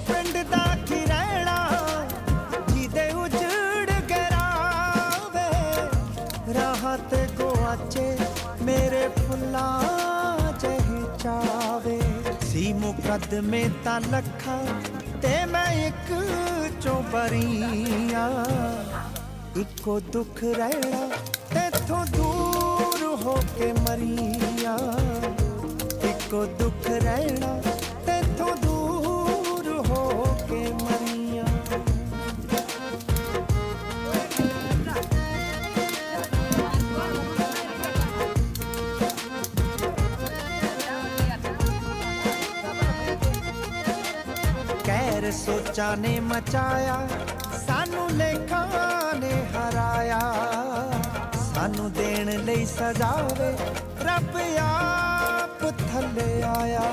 पिंड दा की रहना जिदे उजड़ गरावे राहत गुआचे मेरे फुल्लां जही चावे सी मुकदमे ता लखा ते मैं एक चों बरिया इको दुख रहना तेथों दूर होके मरिया इको दुख रहना तेथों दूर होके मरिया। कैर सोचा ने मचाया सानू लेखा ने हराया सानू देण लई सजावे रब आप थले आया।